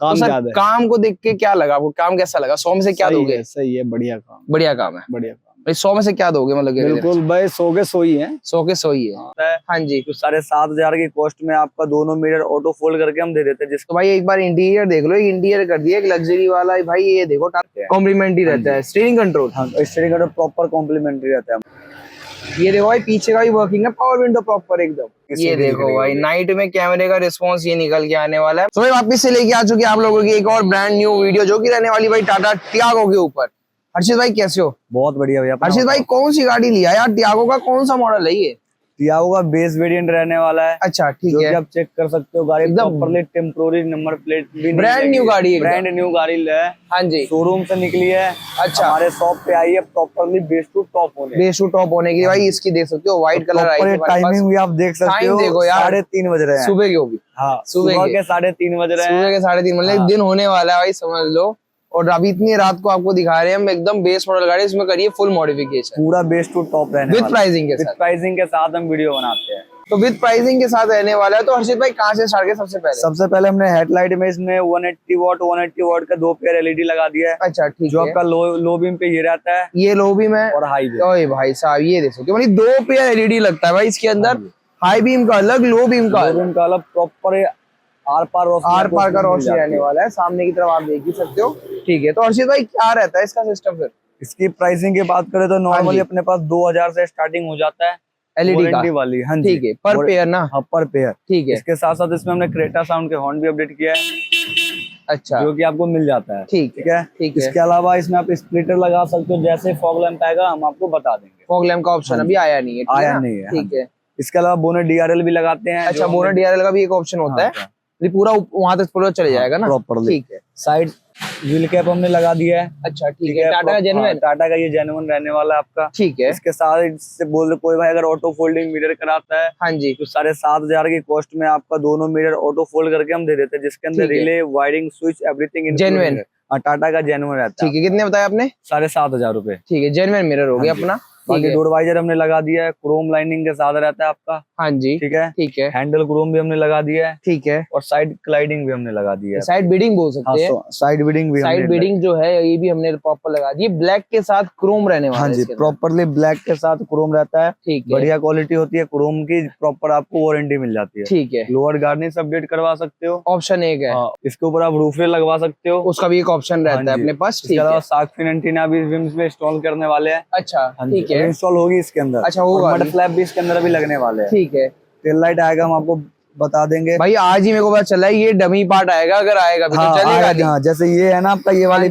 काम तो ज्यादा है। काम को देख के क्या लगा आपको, काम कैसा लगा, 100 में से क्या दोगे? सही है, बढ़िया काम, बढ़िया काम है बढ़िया काम। भाई। 100 में से क्या दोगे मतलब? बिल्कुल भाई, 100 के 100 ही है। 100 के 100 ही है। हाँ जी। तो 7,500 की कॉस्ट में आपका दोनों मिरर ऑटो फोल्ड करके हम दे देते हैं। तो भाई एक बार इंटीरियर देख लो, इंटीरियर कर दिया एक लग्जरी वाला भाई। ये देखो कॉम्प्लीमेंट्री रहता है, स्टीयरिंग कंट्रोल। हाँ, स्टीयरिंग कंट्रोल प्रॉपर कॉम्प्लीमेंट्री रहता है। ये देखो भाई पीछे का भी वर्किंग है, पावर विंडो प्रॉपर एकदम। ये देखो भाई नाइट में कैमरे का रिस्पांस ये निकल के आने वाला है। तो भाई वापस से लेके आ चुके हैं आप लोगों की एक और ब्रांड न्यू वीडियो, जो कि रहने वाली भाई टाटा टियागो के ऊपर। हर्षित भाई कैसे हो? बहुत बढ़िया भैया। हर्षित भाई कौन सी गाड़ी लिया यार? टियागो का कौन सा मॉडल है ये? टियागो का बेस वेरिएंट रहने वाला है। अच्छा ठीक जो है, कि आप चेक कर सकते हो। गाड़ी एकदम प्रॉपर्ली टेम्पोररी नंबर प्लेट भी ब्रांड न्यू गाड़ी, ब्रांड न्यू गाड़ी है। हाँ जी। शोरूम से निकली है। अच्छा, हमारे शॉप पे आई है प्रॉपर्ली बेस टू टॉप होने। बेस टू टॉप होने की भाई इसकी देख सकते हो, व्हाइट कलर आई है। टाइमिंग भी आप देख सकते टाइम हो, देखो यार, 3:30 बज रहे हैं सुबह के भी। हाँ, सुबह सुबह के 3:30 बज रहे हैं। सुबह के 3:30 मतलब दिन होने वाला है भाई, समझ लो। और अभी इतनी रात को आपको दिखा रहे हैं हम एकदम बेस मॉडल गाड़ी, इसमें करिए फुल मॉडिफिकेशन, पूरा बेस टू टॉप रहने विद प्राइसिंग के विद साथ। प्राइसिंग के साथ हम वीडियो बनाते हैं। तो विद प्राइसिंग के साथ रहने वाला है। तो हर्षित भाई कहाँ से स्टार्ट किया सबसे पहले हमने हेडलाइट में इसमें 180 वॉट का 2 पेयर एलईडी लगा दिया है। अच्छा ठीक जो है। आपका लो बीम पे ये रहता है, ये लो बीम है और हाई बीम। ओए भाई साहब ये देख सकते हो, मतलब 2 पेयर एलईडी लगता है भाई इसके अंदर। हाई बीम का अलग, लो बीम का अलग। प्रॉपर आर पार का रोशनी रहने वाला है। सामने की तरफ आप देख ही सकते हो। ठीक है, तो हर्षित भाई क्या रहता है इसका सिस्टम फिर? इसकी प्राइसिंग की बात करें तो नॉर्मली अपने पास 2,000 से स्टार्टिंग हो जाता है एलईडी का वाली। हाँ जी, ठीक है, पर पेयर ना? हाँ, पर पेयर। ठीक है। इसके साथ साथ इसमें हमने क्रेटा साउंड के हॉर्न भी अपडेट किया है। अच्छा, जो कि आपको मिल जाता है। ठीक है। इसके अलावा इसमें आप स्प्लिटर लगा सकते हो। जैसे फॉग लैंप आएगा हम आपको बता देंगे। फॉग लैंप का ऑप्शन अभी आया नहीं है, आया नहीं है। ठीक है। इसके अलावा बोनट डीआरएल भी लगाते हैं। अच्छा, बोनट डीआरएल का भी एक ऑप्शन होता है, पूरा वहां तक पूरा चले जाएगा ना प्रॉपर्ली। ठीक है। साइड व्हील कैप हमने लगा दिया है। अच्छा ठीक है, टाटा का जेन्युइन? टाटा का ये जेन्युइन रहने वाला है आपका। ठीक है। इसके साथ से बोल रहे कोई भाई अगर ऑटो फोल्डिंग मिरर कराता है, हाँ जी, तो 7,500 की कॉस्ट में आपका दोनों मिरर ऑटो फोल्ड करके हम दे देते हैं, जिसके अंदर relay, wiring, switch, everything genuine. Tata का जेन्युइन रहता है। ठीक है, कितने बताया आपने? 7,500 रुपए। ठीक है, जेन्युइन मिरर हो गया अपना। बाकी डोर वाइजर हमने लगा दिया है, क्रोम लाइनिंग के साथ रहता है आपका। हाँ जी ठीक है, ठीक है। हैंडल क्रोम भी हमने लगा दिया है। ठीक है, और साइड क्लाइडिंग भी हमने लगा दी है। साइड बीडिंग बोल सकते हैं। साइड बीडिंग भी साइड बीडिंग जो है ये भी हमने प्रॉपर लगा दी है। ब्लैक के साथ क्रोम रहने वाला है। हाँ जी, प्रॉपरली ब्लैक के साथ क्रोम रहता है। ठीक है, बढ़िया क्वालिटी होती है क्रोम की, प्रॉपर आपको वारंटी मिल जाती है। ठीक है। लोअर गार्निश अपडेट करवा सकते हो, ऑप्शन एक है। इसके ऊपर आप रूफ रेल लगवा सकते हो, उसका भी एक ऑप्शन रहता है अपने पास। इसके अलावा शार्क फिन एंटीना भी विम्स में इंस्टॉल करने वाले हैं। अच्छा ठीक है, इंस्टॉल होगी इसके अंदर। अच्छा होगा, मड फ्लैप भी इसके अंदर अभी लगने वाले हैं। ठीक है। टेल लाइट आएगा, हम आपको बता देंगे भाई आज ही मेरे को पता चला है, ये डमी पार्ट आएगा, अगर आएगा भी तो चलेगा। हाँ, जैसे ये है ना आपका, ये वाली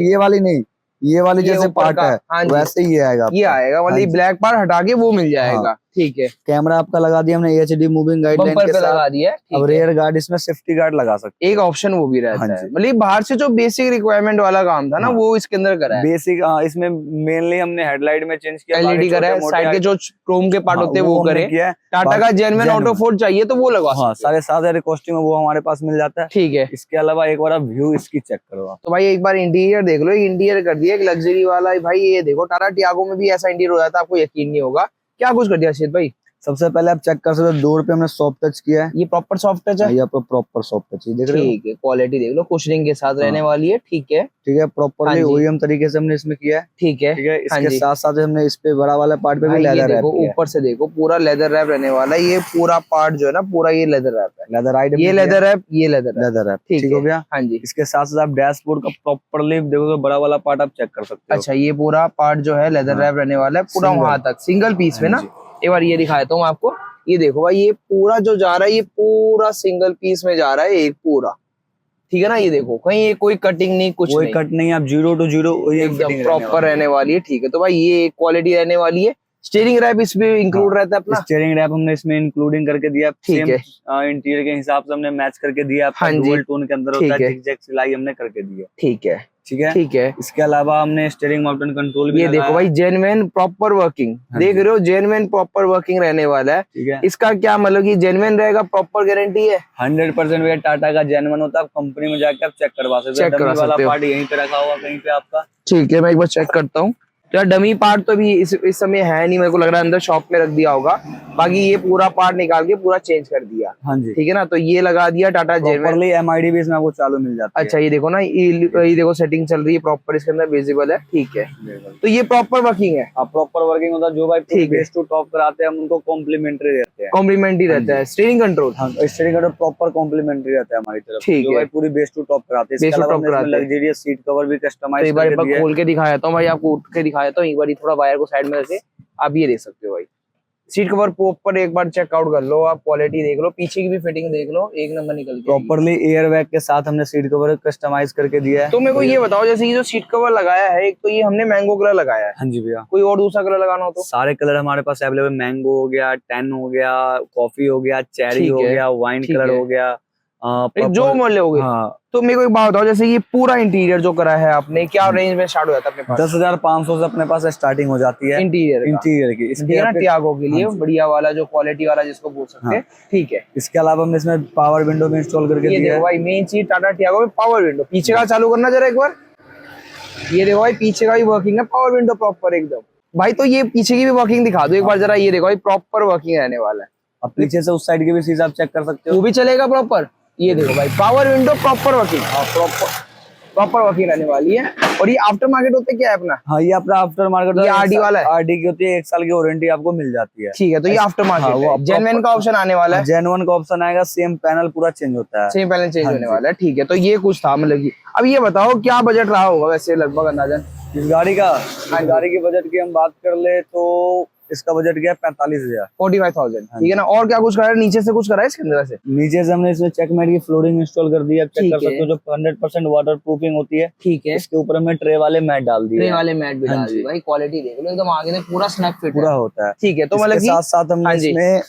ये वाली नहीं, ये वाली जैसे पार्ट है वैसे ही ये आएगा। ये आएगा मतलब ब्लैक पार्ट हटा के वो मिल जाएगा। ठीक है, कैमरा आपका लगा दिया हमने एचडी मूविंग गाइडलाइन के साथ लगा दिया। अब रेयर गार्ड इसमें सेफ्टी गार्ड लगा सकते हैं। एक ऑप्शन वो भी रहता है, मतलब बाहर से जो बेसिक रिक्वायरमेंट वाला काम था ना वो इसके अंदर करा है। बेसिक इसमें मेनली हमने हेडलाइट में चेंज किया, एलईडी करा है, साइड के जो क्रोम के पार्ट होते हैं वो करे। टाटा का जेन्युइन ऑटो फोल्ड चाहिए तो वो लगवा सकते हैं। 7,500 कॉस्टिंग में वो हमारे पास मिल जाता है। ठीक है, इसके अलावा एक बार आप व्यू इसकी चेक करो। तो भाई एक बार इंटीरियर देख लो, इंटीरियर कर दिया एक लग्जरी वाला भाई। ये देखो टाटा टियागो में भी ऐसा इंटीरियर हो जाता है, आपको यकीन नहीं होगा। क्या कुछ कर दिया अर्षित भाई? सबसे पहले आप चेक कर सकते हो, डोर पे हमने सॉफ्ट टच किया है। ये प्रॉपर सॉफ्ट टच है? ये आपको प्रॉपर सॉफ्ट टच देख रहे हो। ठीक है, क्वालिटी देख लो, कुशनिंग के साथ रहने वाली है। ठीक है, ठीक है, प्रॉपरली ओईएम तरीके से हमने इसमें किया है। ठीक है, ठीक है। इसके साथ साथ हमने इस पे बड़ा वाला पार्ट पे भी लेदर रैप किया है। ऊपर से देखो पूरा लेदर रैप रहने वाला है। ये पूरा पार्ट जो है ना पूरा ये लेदर रैप है। लेदर राइड, ये लेदर रैप, ये लेदर रैप। ठीक हो गया। हाँ जी। इसके साथ साथ आप डैशबोर्ड का प्रॉपरली देखोगे, बड़ा वाला पार्ट आप चेक कर सकते हो। अच्छा, ये पूरा पार्ट जो है लेदर रैप रहने वाला है पूरा वहां तक, सिंगल पीस में ना। एक बार ये दिखाता हूँ आपको, ये देखो भाई, ये पूरा जो जा रहा है ये पूरा सिंगल पीस में जा रहा है, एक पूरा। ठीक है ना, ये देखो कहीं ये कोई कटिंग नहीं, कुछ कोई कट नहीं, आप 0 to 0 एकदम प्रॉपर रहने वाली है। ठीक है, तो भाई ये क्वालिटी रहने वाली है। स्टीयरिंग रैप इसमें इंक्लूड रहता है अपना। स्टीयरिंग रैप हमने इसमें इंक्लूडिंग करके दिया। ठीक है, इंटीरियर के हिसाब से हमने मैच करके दिया। डुअल टोन के अंदर होता है, झिकझक सिलाई हमने करके दी है। ठीक है, ठीक है, ठीक है। इसके अलावा हमने स्टीयरिंग माउंटेन कंट्रोल भी ये देखो भाई, जेन्युइन प्रॉपर वर्किंग देख रहे हो, जेन्युइन प्रॉपर वर्किंग रहने वाला है। ठीक है, इसका क्या मतलब कि जेन्युइन रहेगा, प्रॉपर गारंटी है 100% भैया। टाटा का जेन्युइन होता है, कंपनी में जाके आप चेक करवा सकते हो। वाला पार्ट यहीं पे रखा हुआ कहीं पे आपका। ठीक है, मैं एक बार चेक करता हूँ। तो यार डमी पार्ट तो भी इस समय है नहीं, मेरे को लग रहा है अंदर शॉप में रख दिया होगा। बाकी ये पूरा पार्ट निकाल के पूरा चेंज कर दिया। हाँ जी, ठीक है ना, तो ये लगा दिया टाटा जेनवन। प्रॉपर्ली एमआईडी भी इसमें आपको चालू मिल जाती है। अच्छा ये देखो ना, ये देखो सेटिंग चल रही है प्रॉपर, इसके अंदर विजिबल है। ठीक है, तो ये प्रॉपर वर्किंग है। हाँ प्रॉपर वर्किंग होता है। जो भाई ठीक है। बेस टू टॉप कराते हैं हम उनको कॉम्प्लीमेंट्री देते हैं। कॉम्प्लीमेंट्री रहता है। स्टीयरिंग कंट्रोल, हाँ स्टीयरिंग कंट्रोल प्रॉपर कॉम्प्लीमेंट्री रहता है हमारी तरफ से। ठीक जो है। भाई पूरी बेस टू टॉप कराते हैं। इसके Base to अलावा top हमने इसमें कराते हैं। लग्जरियस सीट कवर भी तो कस्टमाइज एक बार करके दिया है। खोल के दिखाया था भाई, आपको उठ के दिखाया था एक बार, थोड़ा वायर को साइड में रखे आप ये देख सकते हो भाई। सीट कवर ऊपर एक बार चेकआउट कर लो आप, क्वालिटी देख लो, पीछे की भी फिटिंग देख लो, एक नंबर निकल के प्रॉपर्ली एयर बैग के साथ हमने सीट कवर कस्टमाइज करके दिया है। तो मेरे को ये बताओ, जैसे ये जो सीट कवर लगाया है, एक तो ये हमने मैंगो कलर लगाया है, हाँ जी भैया, कोई और दूसरा कलर लगाना हो तो? सारे कलर हमारे पास अवेलेबल। मैंगो हो गया, टेन हो गया, कॉफी हो गया, चेरी ठीक हो है, गया, वाइन ठीक कलर है। हो गया, जो मॉडल हो गए। हाँ। तो मेरे को एक बात बताओ, जैसे ये पूरा इंटीरियर जो करा है आपने, क्या रेंज में स्टार्ट हो जाता है अपने पास? 10,500 से अपने पास स्टार्टिंग हो जाती है इंटीरियर इंटीरियर की। इसके ना त्यागो के लिए हाँ जी। बढ़िया वाला, जो क्वालिटी वाला जिसको बोल सकते हैं। ठीक है, इसके अलावा हमने इसमें पावर विंडो भी इंस्टॉल करके ये दिया देखो है। भाई मेन चीज टाटा टियागो में पावर विंडो। पीछे का चालू करना जरा एक बार, ये देखो भाई पीछे का भी वर्किंग है, पावर विंडो प्रॉपर एकदम। भाई तो ये पीछे की भी वर्किंग दिखा दो एक बार जरा, ये देखो भाई प्रॉपर वर्किंग रहने वाला है। अब पीछे से उस साइड के भी चीज आप चेक कर सकते वो हो। भी चलेगा प्रॉपर। ये देखो भाई power window proper working, proper working रहने वाली है। और ये आफ्टर मार्केट होते क्या है अपना? हाँ ये अपना आफ्टर मार्केट, ये RD वाला है? RD की होती है, 1 साल की वारंटी आपको मिल जाती है। ठीक है, तो ये आफ्टर हाँ, मार्केट वो है। जेन्युइन का ऑप्शन आने वाला है, जेन्युइन का ऑप्शन आएगा। सेम पैनल पूरा चेंज होता है, सेम पैनल चेंज हाँ होने जी। वाला है। ठीक है, तो ये कुछ था मतलब की। अब ये बताओ क्या बजट रहा होगा वैसे लगभग अंदाजन इस गाड़ी का? इस गाड़ी के बजट की हम बात कर ले तो इसका बजट गया 45,000। 45,000। ठीक है ना, और क्या कुछ करा है? नीचे से कुछ करा है इसके अंदर से? नीचे से हमने इसमें चेकमेट की फ्लोरिंग इंस्टॉल कर दी है। चेक ठीक कर है। सकते हो, जो 100% वाटर प्रूफिंग होती है। ठीक है, इसके ऊपर हमने ट्रे वाले मैट डाल दिए ट्रे हैं। वाले मैट भी हाँ डाल जी। दी भाई, क्वालिटी देख लो एकदम आगे से पूरा स्नैप फिट पूरा है। होता है। ठीक है, तो इसके मतलब साथ कि साथ हमने हाँ जी। इसमें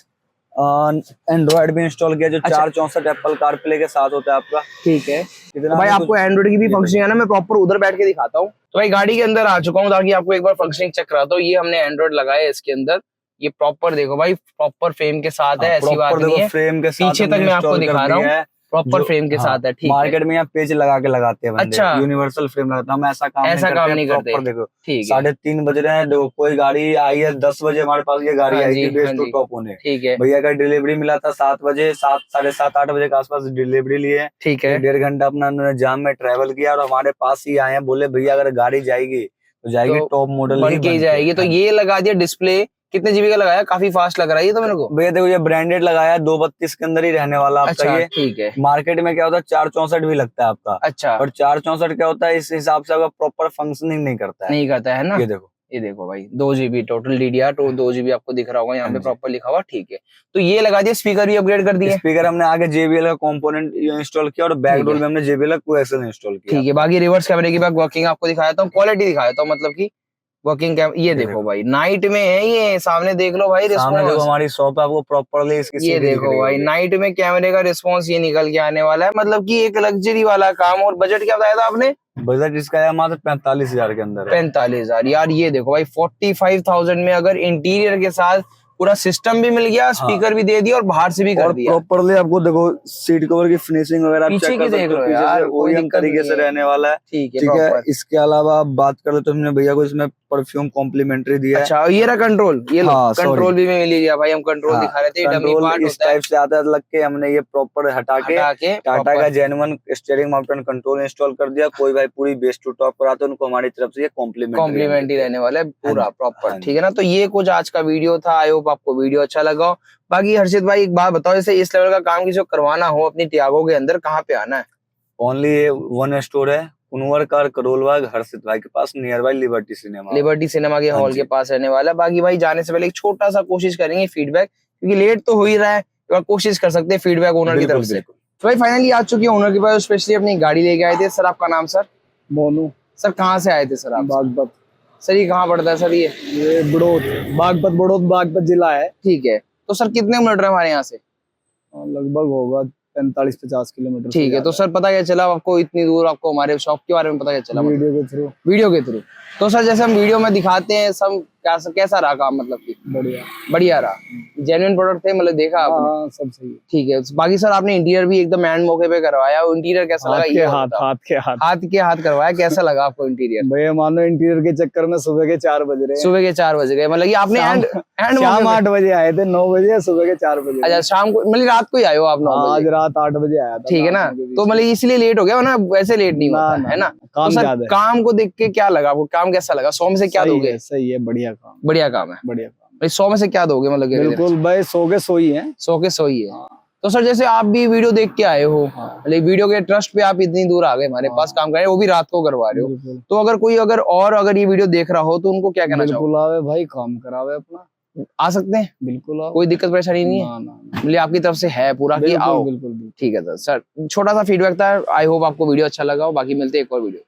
एंड्रॉइड भी इंस्टॉल किया, जो अच्छा। 464 एप्पल कारप्ले के साथ होता है आपका। ठीक है, कितना तो भाई हमें आपको कुछ- एंड्रॉइड की भी ये फंक्शन है ना, मैं प्रॉपर उधर बैठ के दिखाता हूँ। तो भाई गाड़ी के अंदर आ चुका हूँ ताकि आपको एक बार फंक्शनिंग चेक कराता हूँ। ये हमने एंड्रॉइड लगाया है इसके अंदर, ये प्रॉपर देखो भाई प्रॉपर फ्रेम के साथ है, ऐसी बात नहीं है। फ्रेम के साथ पीछे तक हमने मैं आपको install कर दिखा रहा दिया हूँ, है। प्रॉपर जो- फ्रेम के हाँ, साथ है। ठीक है, मार्केट में यहाँ पेज लगा के लगाते हैं बंदे, अच्छा। यूनिवर्सल फ्रेम लगाते हैं। हम ऐसा काम नहीं करते। प्रॉपर देखो, ठीक है, 3:30 बज रहे हैं, देखो कोई गाड़ी आई है 10 बजे, हमारे पास ये गाड़ी हाँ आई जी, थी बेस हाँ टू जी। टॉप होने। ठीक है, भैया का डिलीवरी मिला था 7 बजे, 7, 7:30, 8 बजे के आसपास डिलीवरी लिए। ठीक है, 1.5 घंटा अपना उन्होंने जाम में ट्रेवल किया और हमारे पास ही आए हैं। बोले भैया अगर गाड़ी जाएगी तो जाएगी तो टॉप मॉडल बन ही के ही बन जाएगी। तो हाँ। ये लगा दिया डिस्प्ले, कितने जीबी का लगाया? काफी फास्ट लग रहा है ये तो मेरे को। भैया देखो ये ब्रांडेड लगाया है, 232 के अंदर ही रहने वाला आपका। अच्छा, ये ठीक है। मार्केट में क्या होता है 464 भी लगता है आपका, अच्छा, और 464 क्या होता है इस हिसाब से आपका प्रॉपर फंक्शनिंग नहीं करता है। नहीं करता है ना। ये देखो भाई 2 GB टोटल DDR, 2 GB आपको दिख रहा होगा यहाँ हाँ पे जी। प्रॉपर लिखा हुआ। ठीक है, तो ये लगा दिया। स्पीकर भी अपग्रेड कर दिए। स्पीकर हमने आगे JBL का कंपोनेंट इंस्टॉल किया और बैक ठीक डोर है। में हमने JBL का कोएक्सियल इंस्टॉल किया। ठीक है, बाकी रिवर्स कैमरे की वर्किंग आपको दिखाया था, क्वालिटी दिखाया था, मतलब की वर्किंग कैमरा। ये देखो भाई नाइट में है, ये सामने देख लो भाई सामने देखो रिस्पॉन्स। हमारी शॉप है, आपको प्रॉपरली इसकी ये सीढ़ी दिख देखो रही भाई होगी। नाइट में कैमरे का रिस्पॉन्स ये निकल के आने वाला है, मतलब कि एक लग्जरी वाला काम। और बजट क्या बताया था आपने? बजट इसका है मात्र 45,000 के अंदर है। 45,000 यार। ये देखो भाई 45,000 में अगर इंटीरियर के साथ पूरा सिस्टम भी मिल गया, स्पीकर भी दे दिया और बाहर से भी कर और दिया। प्रॉपरली आपको देखो सीट कवर की फिनिशिंग वगैरह आप पीछे चेक की कर सकते देख हो, लो पीछे यार, से कोई OEM दिक्कत तरीके नहीं से है। रहने वाला है। ठीक है, ठीक है, proper। इसके अलावा आप बात कर ले तो हमने भैया को इसमें परफ्यूम कॉम्प्लीमेंट्री दिया है। अच्छा, और ये रहा कंट्रोल, ये लो हाँ, कंट्रोल sorry। भी मिल लिया भाई, हम कंट्रोल हाँ, दिखा रहे थे, डमी कंट्रोल पार्ट इस होता है। टाइप से आता है लग के, हमने ये प्रॉपर हटा के टाटा proper। का genuine steering mountain control install कर दिया। कोई भाई पूरी बेस टू टॉप कराते हैं उनको हमारी तरफ से ये कॉम्प्लीमेंट ही रहने वाला है पूरा हाँ जी, प्रॉपर। हाँ जी। ठीक है ना, तो ये कुछ आज का वीडियो था। आई होप आपको वीडियो अच्छा लगा हो। बाकी हर्षित भाई एक बात बताओ, जैसे इस लेवल का काम किसी को करवाना हो अपनी टियागो के अंदर, कहाँ पे आना है? ओनली वन स्टोर है, कुनवर कार, करोल बाग, हर्षित भाई के पास, near by Liberty cinema. Liberty cinema के हाँ हॉल जी। के पास रहने वाला है। बाकी भाई जाने से पहले एक छोटा सा कोशिश करेंगे फीडबैक, क्योंकि लेट तो हो ही रहा है, एक बार कोशिश कर सकते हैं फीडबैक ओनर की तरफ से। तो भाई फाइनली आ चुकी है ओनर के पास, स्पेशली अपनी गाड़ी लेके आए थे। सर आपका नाम? सर मोनू। सर कहाँ से आए थे सर आप? बागपत। सर ये कहाँ पड़ता है सर? ये बड़ौद, बागपत बड़ौद बागपत जिला है। ठीक है, तो सर कितने किलोमीटर है हमारे यहाँ से? लगभग होगा 45-50 किलोमीटर। ठीक है, तो सर पता क्या चला आपको इतनी दूर, आपको हमारे शॉप के बारे में पता क्या चला? वीडियो के थ्रू। वीडियो के थ्रू। तो सर जैसे हम वीडियो में दिखाते हैं, सब कैसा रहा काम, मतलब कि बढ़िया। बढ़िया रहा, जेन्युइन प्रोडक्ट थे, मतलब देखा आपने? हाँ सब सही है। ठीक है। बाकी सर आपने इंटीरियर भी एकदम एंड मौके पे करवाया, इंटीरियर कैसा लगा? हाथ के हाथ, हाथ के हाथ, हाथ के हाथ करवाया, कैसा लगा आपको इंटीरियर? भैया मान लो इंटीरियर के चक्कर में सुबह के 4 बज रहे हैं। सुबह के 4 बज गए, मतलब कि आपने शाम 8 बजे आए थे, 9 बजे, सुबह के 4 बजे। अच्छा शाम को, मतलब रात को ही आए हो आप? 9 आज बजे? रात 8 बजे आया था। ठीक है ना, तो मतलब इसलिए लेट हो गया, वरना वैसे लेट नहीं होता है ना। काम तो सर ज्यादा है। काम को देख के क्या लगा आपको, काम कैसा लगा? 100 में से क्या दोगे? सही है, बढ़िया काम, बढ़िया काम है। बढ़िया काम। भाई 100 में से क्या दोगे, मतलब बिल्कुल भाई, 100 के 100 ही है। 100 के 100 ही है। तो सर जैसे आप भी वीडियो देख के आए हो, मतलब वीडियो के ट्रस्ट पे आप इतनी दूर आ गए हमारे पास काम कर रहे हो, वो भी रात को करवा रहे हो, तो अगर कोई अगर ये वीडियो देख रहा हो तो उनको क्या कहना चाहोगे? बिल्कुल आवे भाई, काम करावे अपना, आ सकते हैं, बिल्कुल आओ, कोई दिक्कत परेशानी नहीं है, मतलब आपकी तरफ से है पूरा कि आओ? बिल्कुल। ठीक है सर, छोटा सा फीडबैक था, आई होप आपको वीडियो अच्छा लगा हो। बाकी मिलते हैं एक और वीडियो।